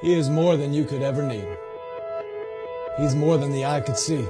He is more than you could ever need. He's more than the eye could see.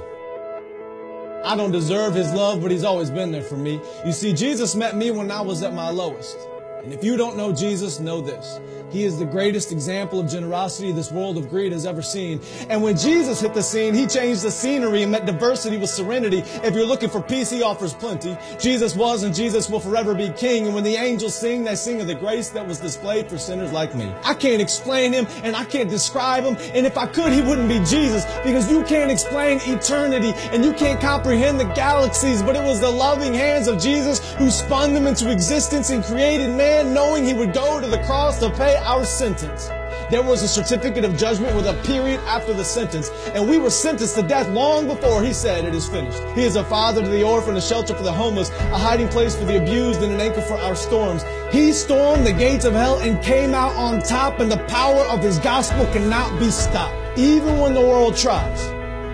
I don't deserve His love, but He's always been there for me. You see, Jesus met me when I was at my lowest. And if you don't know Jesus, know this. He is the greatest example of generosity this world of greed has ever seen. And when Jesus hit the scene, He changed the scenery and met diversity with serenity. If you're looking for peace, He offers plenty. Jesus was and Jesus will forever be King. And when the angels sing, they sing of the grace that was displayed for sinners like me. I can't explain Him and I can't describe Him. And if I could, He wouldn't be Jesus, because you can't explain eternity and you can't comprehend the galaxies. But it was the loving hands of Jesus who spun them into existence and created man, knowing He would go to the cross to pay our sentence. There was a certificate of judgment with a period after the sentence, and we were sentenced to death long before He said it is finished. He is a father to the orphan, a shelter for the homeless, a hiding place for the abused, and an anchor for our storms. He stormed the gates of hell and came out on top, and the power of His gospel cannot be stopped, even when the world tries.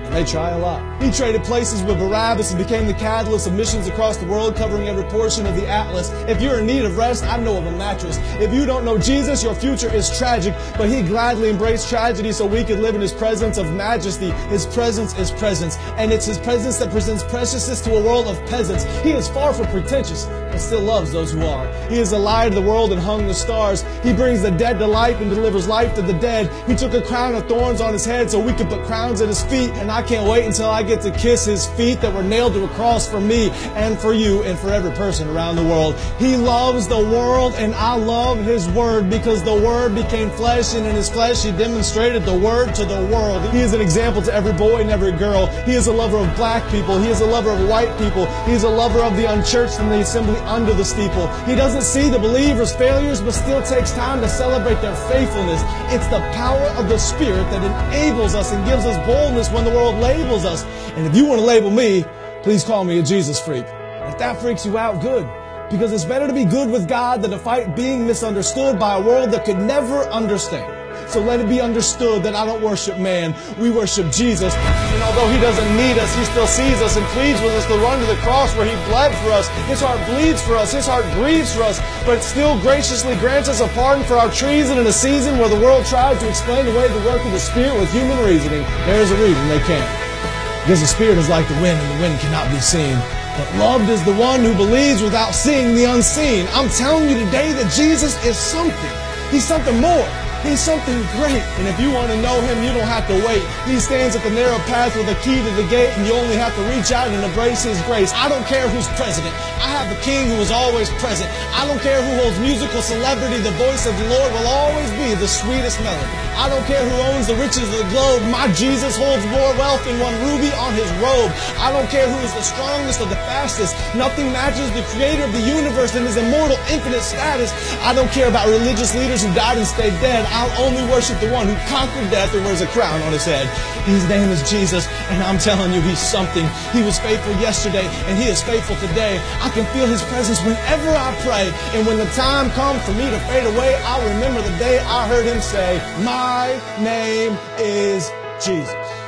They try a lot. He traded places with Barabbas and became the catalyst of missions across the world, covering every portion of the atlas. If you're in need of rest, I know of a mattress. If you don't know Jesus, your future is tragic, but He gladly embraced tragedy so we could live in His presence of majesty. His presence is presence, and it's His presence that presents preciousness to a world of peasants. He is far from pretentious, but still loves those who are. He is the light of the world and hung the stars. He brings the dead to life and delivers life to the dead. He took a crown of thorns on His head so we could put crowns at His feet, and I can't wait until I get to kiss His feet that were nailed to a cross for me and for you and for every person around the world. He loves the world, and I love His Word, because the Word became flesh, and in His flesh He demonstrated the Word to the world. He is an example to every boy and every girl. He is a lover of black people. He is a lover of white people. He is a lover of the unchurched and the assembly under the steeple. He doesn't see the believers' failures, but still takes time to celebrate their faithfulness. It's the power of the Spirit that enables us and gives us boldness when the world labels us. And if you want to label me, please call me a Jesus freak. If that freaks you out, good. Because it's better to be good with God than to fight being misunderstood by a world that could never understand. So let it be understood that I don't worship man. We worship Jesus. And although He doesn't need us, He still sees us and pleads with us to run to the cross where He bled for us. His heart bleeds for us. His heart grieves for us. But still graciously grants us a pardon for our treason in a season where the world tries to explain away the work of the Spirit with human reasoning. There's a reason they can't. Because the Spirit is like the wind, and the wind cannot be seen. But loved is the one who believes without seeing the unseen. I'm telling you today that Jesus is something. He's something more. He's something great. And if you want to know Him, you don't have to wait. He stands at the narrow path with a key to the gate, and you only have to reach out and embrace His grace. I don't care who's president. I have a King who is always present. I don't care who holds musical celebrity. The voice of the Lord will always be the sweetest melody. I don't care who owns the riches of the globe. My Jesus holds more wealth than one ruby on His robe. I don't care who is the strongest or the fastest. Nothing matches the Creator of the universe and His immortal, infinite status. I don't care about religious leaders who died and stayed dead. I'll only worship the one who conquered death and wears a crown on His head. His name is Jesus, and I'm telling you, He's something. He was faithful yesterday, and He is faithful today. I can feel His presence whenever I pray. And when the time comes for me to fade away, I'll remember the day I heard Him say, "My name is Jesus."